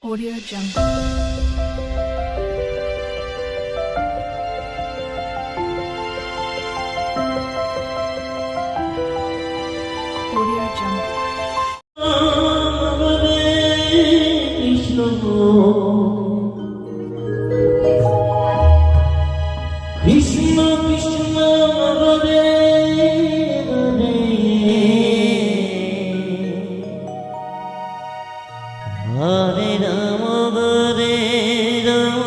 Audio Jungle. Audio Jungle. Krishna Krishna Hare Hare Hare Ram Hare Ram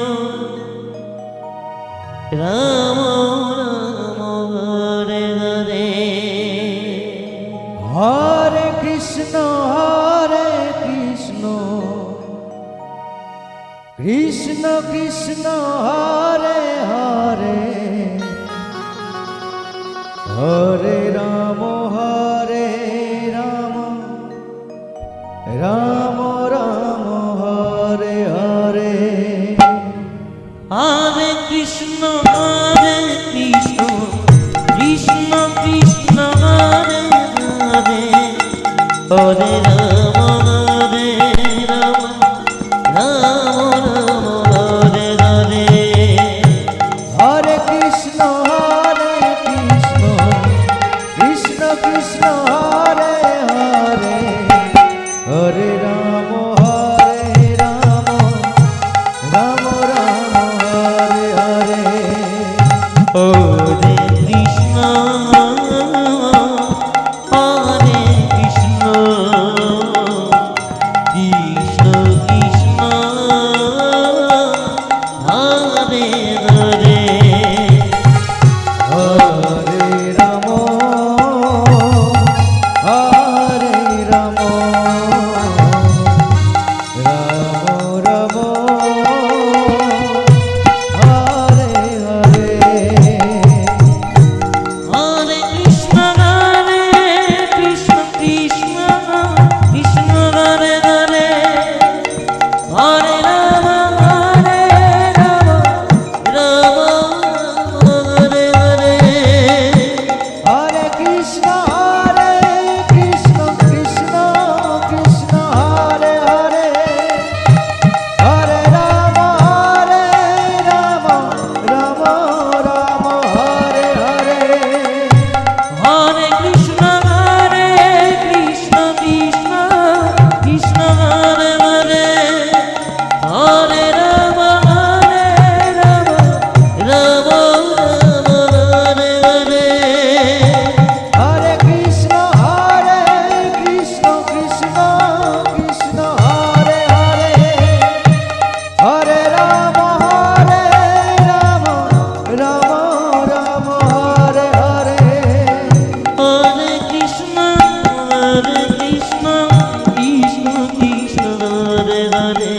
Ram Ram Hare Hare Hare Krishna Krishna Krishna Hare Hare Hare Ram Ram Ram Hare Hare Hare Krishna Krishna Krishna Krishna Hare Hare Hare Ram Hare Ram Ram Ram Hare Hare Hare Krishna Krishna Krishna Krishna Hare Hare Hare Ram Ram Ram Hare Hare Hare Krishna Hare Krishna Krishna Krishna Hare Hare Hare Ram Ram Ram Hare Hare Hare Krishna Krishna Krishna Krishna Hare Hare Hare Ram Ram Hare Hare Hare Krishna Krishna Krishna Krishna Hare Hare Hare Ram Ram Ram Hare Hare Hare Krishna Krishna Krishna Krishna Hare Hare Hare Ram Ram Ram Hare Hare Hare Krishna Krishna Krishna Krishna Hare Hare Hare Ram Ram Ram Hare Hare Hare Krishna Krishna Krishna Krishna Hare Hare